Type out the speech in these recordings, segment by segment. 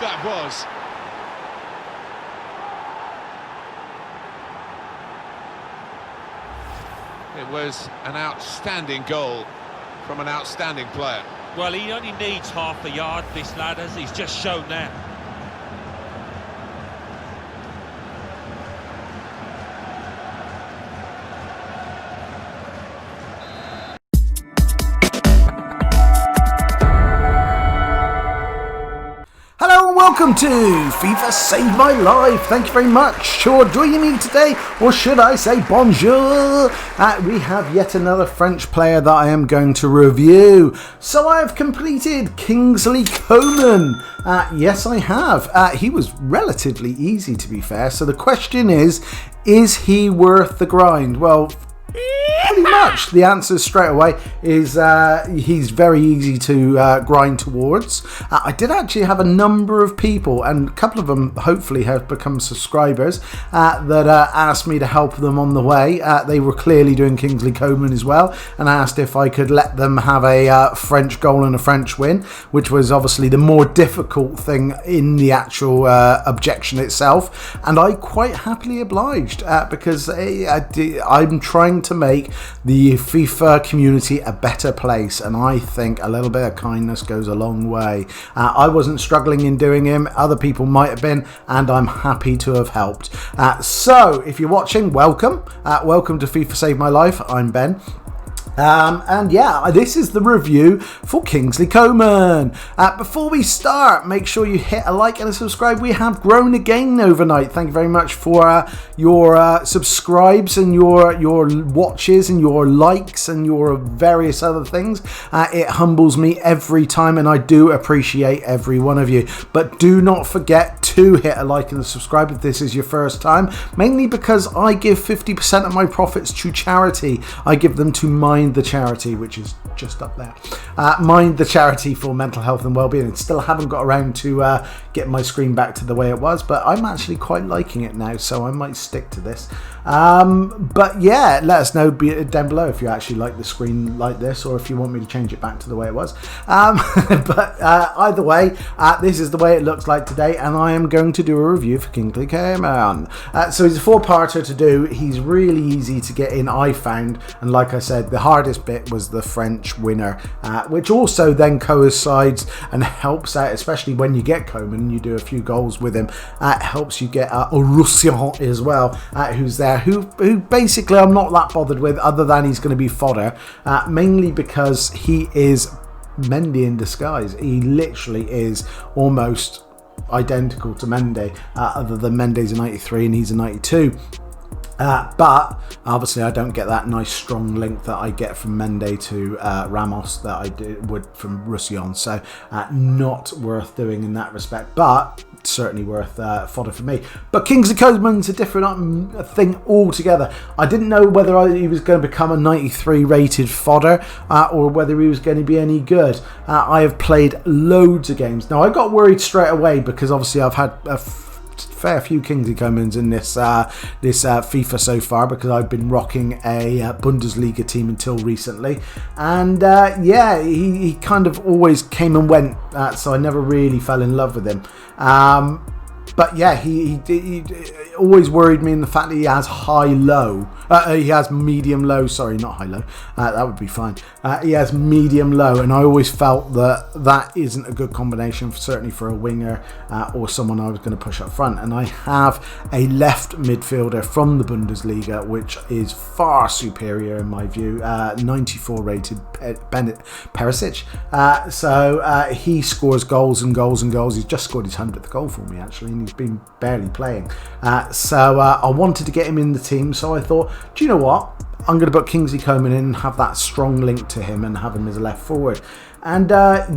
That was. It was an outstanding goal from an outstanding player. Well, he only needs half a yard, this lad, as he's just shown there. Welcome to FIFA Saved My Life. Thank you very much for joining me today, or should I say bonjour. We have yet another French player that I am going to review. So I have completed Kingsley Coman. Yes, I have. He was relatively easy, to be fair. So the question is he worth the grind? Well, pretty much. The answer straight away is he's very easy to grind towards. I did actually have a number of people, and a couple of them hopefully have become subscribers, that asked me to help them on the way. They were clearly doing Kingsley Coman as well, and asked if I could let them have a French goal and a French win, which was obviously the more difficult thing in the actual objection itself. And I quite happily obliged because I'm trying to make the FIFA community a better place, and I think a little bit of kindness goes a long way. I wasn't struggling in doing him, other people might have been, and I'm happy to have helped. So if you're watching, welcome to FIFA Save My Life. I'm Ben. And yeah, this is the review for Kingsley Coman. Before we start, make sure you hit a like and a subscribe. We have grown again overnight. Thank you very much for your subscribes and your watches and your likes and your various other things. It humbles me every time, and I do appreciate every one of you. But do not forget to hit a like and a subscribe if this is your first time, mainly because I give 50% of my profits to charity. I give them to Mind the Charity, which is just up there. Mind the Charity for mental health and well-being. Still haven't got around to get my screen back to the way it was, but I'm actually quite liking it now, so I might stick to this. But yeah, let us know down below if you actually like the screen like this, or if you want me to change it back to the way it was. But either way, this is the way it looks like today, and I am going to do a review for Kingsley Coman. So he's a four-parter to do. He's really easy to get in, I found, and like I said, the hardest bit was the French winner, which also then coincides and helps out, especially when you get Coman and you do a few goals with him. It helps you get Roussillon as well, who's there, who basically I'm not that bothered with, other than he's going to be fodder, mainly because he is Mendy in disguise. He literally is almost identical to Mendy, other than Mendy's a 93 and he's a 92. But obviously I don't get that nice strong link that I get from Mendy to Ramos that I would from Roussillon, so not worth doing in that respect, but certainly worth fodder for me. But Kingsley Coman's a different thing altogether. I didn't know whether he was going to become a 93 rated fodder or whether he was going to be any good. I have played loads of games. Now I got worried straight away because obviously I've had a fair few Kingsley Comans in this FIFA so far, because I've been rocking a Bundesliga team until recently, and yeah, he kind of always came and went, so I never really fell in love with him. But yeah, he always worried me in the fact that he has high-low. He has medium-low. Sorry, not high-low. That would be fine. He has medium-low, and I always felt that isn't a good combination, certainly for a winger or someone I was going to push up front. And I have a left midfielder from the Bundesliga, which is far superior in my view. 94 rated Perisic. So he scores goals and goals and goals. He's just scored his 100th goal for me, actually, and he's been barely playing. So I wanted to get him in the team, so I thought, do you know what? I'm going to put Kingsley Coman in and have that strong link to him and have him as a left forward. And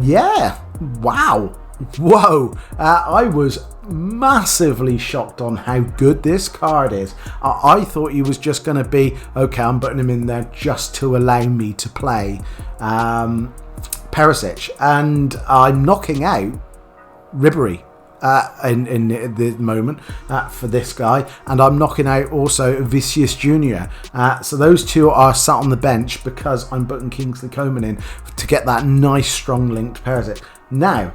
yeah, wow. Whoa. I was massively shocked on how good this card is. I thought he was just going to be, okay, I'm putting him in there just to allow me to play Perisic. And I'm knocking out Ribery in the moment for this guy, and I'm knocking out also Vinicius Jr. So those two are sat on the bench because I'm putting Kingsley Coman in to get that nice strong link to Perisic. Now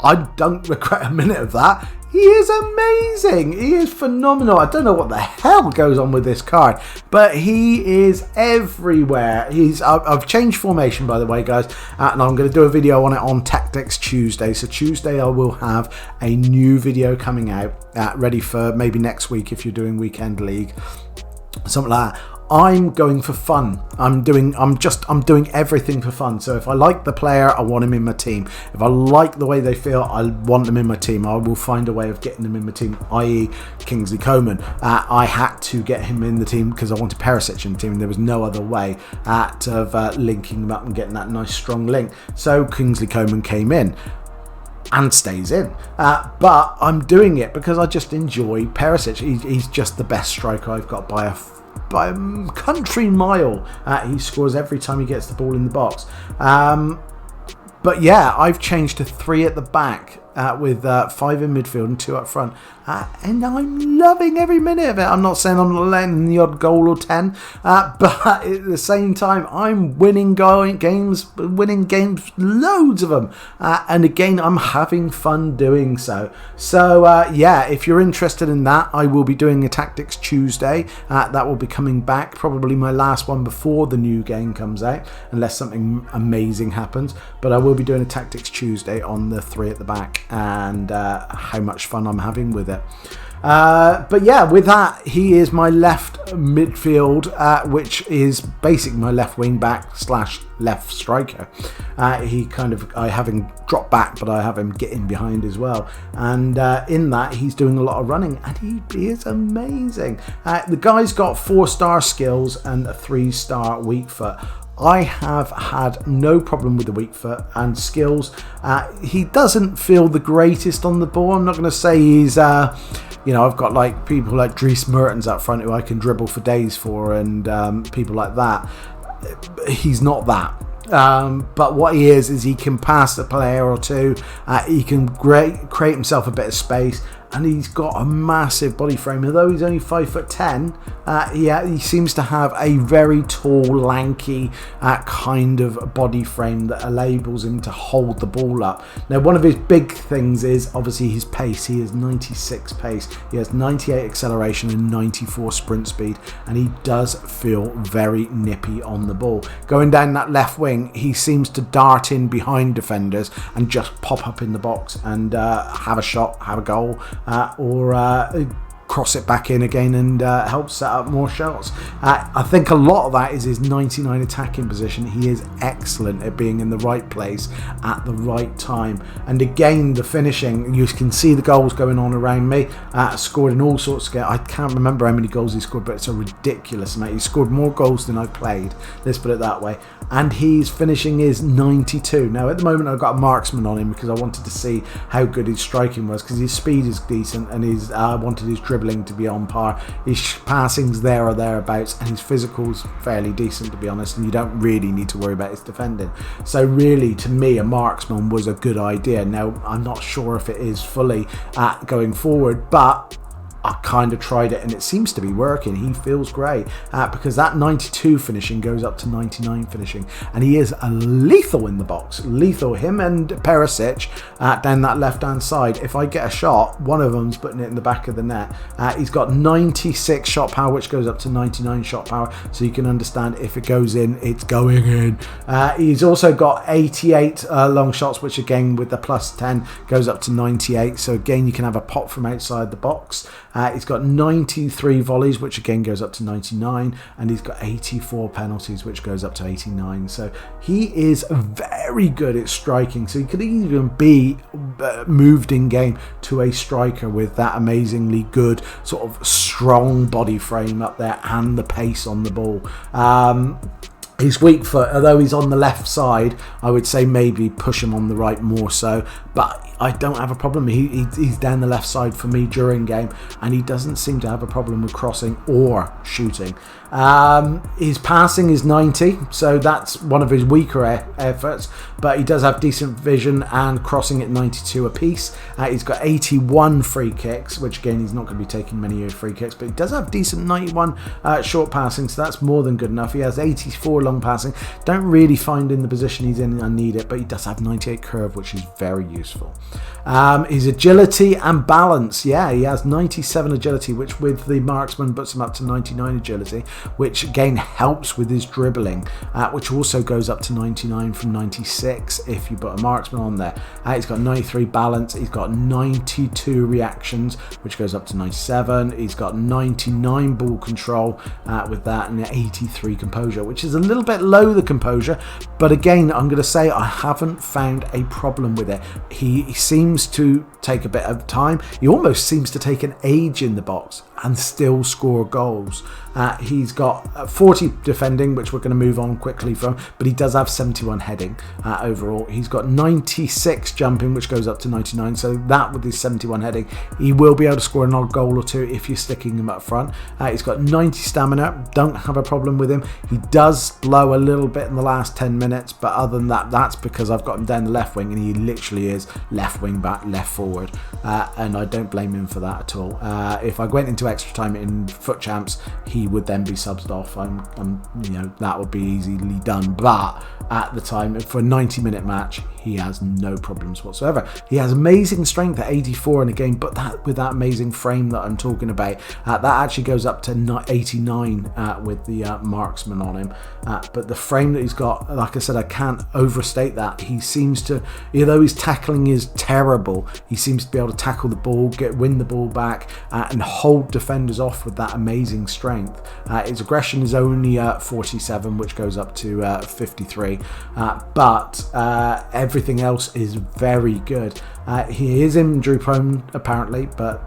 I don't regret a minute of that. He is amazing. He is phenomenal. I don't know what the hell goes on with this card, but he is everywhere. I've changed formation, by the way, guys, and I'm going to do a video on it on Tactics Tuesday. So Tuesday I will have a new video coming out, ready for maybe next week if you're doing Weekend League, something like that. I'm going for fun. I'm doing everything for fun. So if I like the player, I want him in my team. If I like the way they feel, I want them in my team. I will find a way of getting them in my team, i.e. Kingsley Coman. I had to get him in the team because I wanted Perisic in the team, and there was no other way of linking them up and getting that nice strong link. So Kingsley Coman came in and stays in, but I'm doing it because I just enjoy Perisic. He's just the best striker I've got by a country mile. He scores every time he gets the ball in the box. But yeah, I've changed to 3 at the back with 5 in midfield and 2 up front. And I'm loving every minute of it. I'm not saying I'm not letting the odd goal or 10, but at the same time, I'm winning games, loads of them. And again, I'm having fun doing so. So yeah, if you're interested in that, I will be doing a Tactics Tuesday. That will be coming back, probably my last one before the new game comes out, unless something amazing happens. But I will be doing a Tactics Tuesday on the 3 at the back and how much fun I'm having with it. But yeah, with that, he is my left midfield, which is basically my left wing back / left striker. I have him drop back, but I have him getting behind as well. And in that, he's doing a lot of running, and he is amazing. The guy's got 4-star skills and a 3-star weak foot. I have had no problem with the weak foot and skills. He doesn't feel the greatest on the ball. I'm not going to say he's, I've got like people like Dries Mertens up front who I can dribble for days for, and people like that. He's not that. But what he is he can pass a player or two. He can create himself a bit of space. And he's got a massive body frame. Although he's only 5'10", he seems to have a very tall, lanky kind of body frame that enables him to hold the ball up. Now, one of his big things is obviously his pace. He has 96 pace. He has 98 acceleration and 94 sprint speed. And he does feel very nippy on the ball. Going down that left wing, he seems to dart in behind defenders and just pop up in the box and have a shot, have a goal. Or cross it back in again and help set up more shots. I think a lot of that is his 99 attacking position. He is excellent at being in the right place at the right time. And again, the finishing, you can see the goals going on around me. Scored in all sorts of games. I can't remember how many goals he scored, but it's a ridiculous amount. He scored more goals than I've played, let's put it that way. And his finishing is 92. Now, at the moment, I've got a marksman on him because I wanted to see how good his striking was, because his speed is decent and I wanted his dribbling to be on par. His passing's there or thereabouts, and his physical's fairly decent, to be honest, and you don't really need to worry about his defending. So really, to me, a marksman was a good idea. Now, I'm not sure if it is fully going forward, but I kind of tried it and it seems to be working. He feels great because that 92 finishing goes up to 99 finishing, and he is lethal in the box. Lethal, him and Perisic down that left hand side. If I get a shot, one of them's putting it in the back of the net. He's got 96 shot power, which goes up to 99 shot power, so you can understand if it goes in, it's going in. He's also got 88 long shots, which again with the plus 10 goes up to 98, so again you can have a pop from outside the box. He's got 93 volleys, which again goes up to 99, and he's got 84 penalties, which goes up to 89. So he is very good at striking. So he could even be moved in game to a striker with that amazingly good sort of strong body frame up there and the pace on the ball. His weak foot, although he's on the left side, I would say maybe push him on the right more so, but I don't have a problem. He's down the left side for me during game, and he doesn't seem to have a problem with crossing or shooting. His passing is 90, so that's one of his weaker efforts, but he does have decent vision and crossing at 92 apiece. He's got 81 free kicks, which again, he's not going to be taking many free kicks, but he does have decent 91 short passing, so that's more than good enough. He has 84 long passing. Don't really find in the position he's in I need it, but he does have 98 curve, which is very useful. His agility and balance, yeah, he has 97 agility, which with the marksman puts him up to 99 agility, which again helps with his dribbling, which also goes up to 99 from 96 if you put a marksman on there. He's got 93 balance, he's got 92 reactions, which goes up to 97. He's got 99 ball control with that, and 83 composure, which is a little bit low, the composure, but again, I'm going to say I haven't found a problem with it. He seems to take a bit of time. He almost seems to take an age in the box and still score goals. He's got 40 defending, which we're going to move on quickly from, but he does have 71 heading overall. He's got 96 jumping, which goes up to 99, so that with his 71 heading, he will be able to score an odd goal or two if you're sticking him up front. He's got 90 stamina, don't have a problem with him. He does blow a little bit in the last 10 minutes, but other than that, that's because I've got him down the left wing, and he literally is left wing back, left forward, and I don't blame him for that at all. If I went into extra time in foot champs, he would then be subbed off. You know, that would be easily done, but at the time, for a 90-minute match, he has no problems whatsoever. He has amazing strength at 84 in a game, but that with that amazing frame that I'm talking about, that actually goes up to 89 with the marksman on him. But the frame that he's got, like I said, I can't overstate that. He seems to, although his tackling is terrible, he seems to be able to tackle the ball, win the ball back, and hold defenders off with that amazing strength. His aggression is only 47, which goes up to 53, but everything else is very good. He is injury prone apparently, but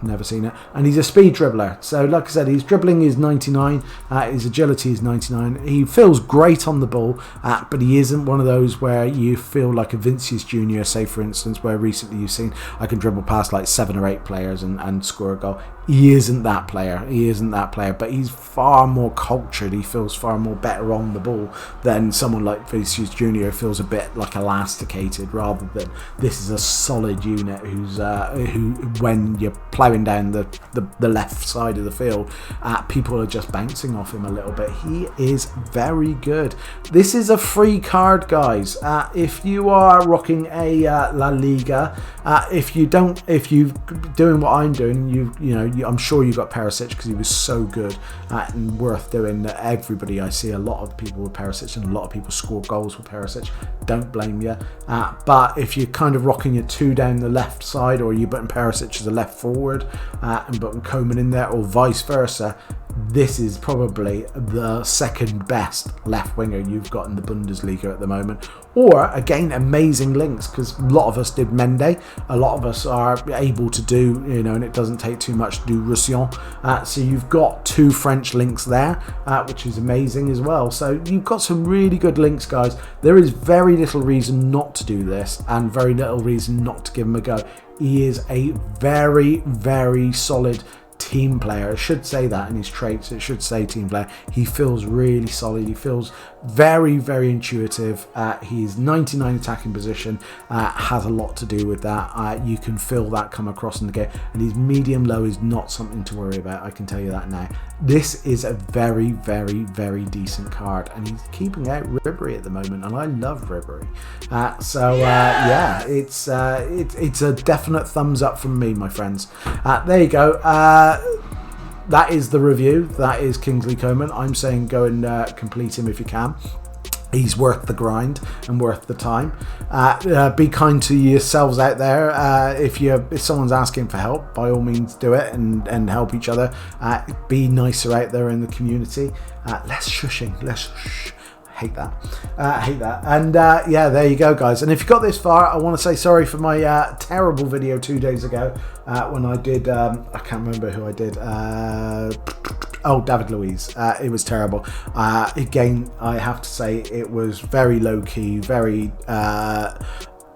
never seen it, and he's a speed dribbler. So like I said, his dribbling is 99, his agility is 99. He feels great on the ball, but he isn't one of those where you feel like a Vinicius Junior, say for instance, where recently you've seen I can dribble past like 7 or 8 players and score a goal. He isn't that player. But he's far more cultured. He feels far more better on the ball than someone like Vinicius Junior, who feels a bit like elasticated, rather than this is a solid unit who when you're ploughing down the left side of the field, people are just bouncing off him a little bit. He is very good. This is a free card, guys. If you are rocking a La Liga, if you're doing what I'm doing, I'm sure you got Perisic because he was so good and worth doing. Everybody, I see a lot of people with Perisic, and a lot of people score goals with Perisic. Don't blame you. But if you're kind of rocking your 2 down the left side, or you're putting Perisic as a left forward and putting Coman in there, or vice versa, this is probably the second best left winger you've got in the Bundesliga at the moment. Or again, amazing links, because a lot of us did Mendy, a lot of us are able to do, and it doesn't take too much to do Roussillon. So you've got 2 French links there, which is amazing as well. So you've got some really good links, guys. There is very little reason not to do this, and very little reason not to give him a go. He is a very, very solid team player. It should say that in his traits. It should say team player. He feels really solid. He feels very, very intuitive. His 99 attacking position has a lot to do with that. You can feel that come across in the game. And his medium low is not something to worry about. I can tell you that now. This is a very, very, very decent card, and he's keeping out Ribery at the moment, and I love Ribery. Yeah, it's a definite thumbs up from me, my friends. There you go. That is the review. That is Kingsley Coman. I'm saying go and complete him if you can. He's worth the grind and worth the time. Be kind to yourselves out there. If someone's asking for help, by all means do it and help each other. Be nicer out there in the community. Less shushing. Less shh. Hate that. And yeah, there you go, guys. And if you got this far, I want to say sorry for my terrible video 2 days ago when I did, I can't remember who I did. David Luiz. It was terrible. Again, I have to say it was very low key, very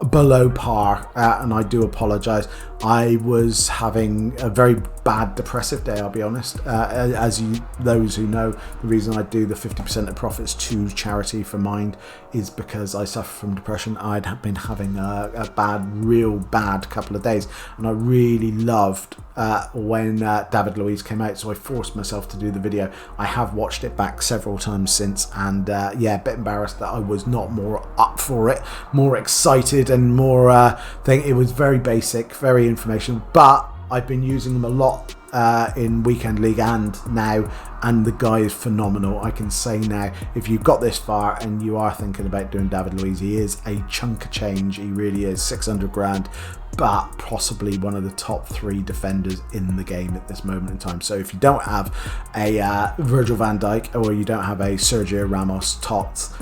below par, and I do apologise. I was having a very bad depressive day, I'll be honest. Those who know, the reason I do the 50% of profits to charity for Mind is because I suffer from depression. I'd been having a real bad couple of days, and I really loved when David Luiz came out, so I forced myself to do the video. I have watched it back several times since, and yeah, a bit embarrassed that I was not more up for it, more excited and more thing. It was very basic, very informational, but I've been using them a lot in Weekend League and now, and the guy is phenomenal. I can say now, if you've got this far and you are thinking about doing David Luiz, he is a chunk of change. He really is. 600 grand, but possibly one of the top 3 defenders in the game at this moment in time. So if you don't have a Virgil van Dijk, or you don't have a Sergio Ramos tots,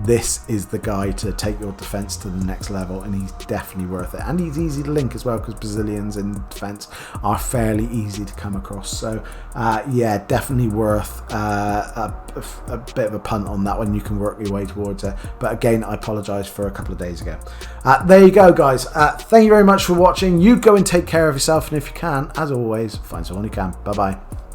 this is the guy to take your defence to the next level, and he's definitely worth it. And he's easy to link as well, because Brazilians in defence are fairly easy to come across. So yeah, definitely worth a bit of a punt on that one. You can work your way towards it, but again, I apologise for a couple of days ago. There you go, guys. Thank you very much for watching. You go and take care of yourself, and if you can, as always, find someone who can. Bye bye.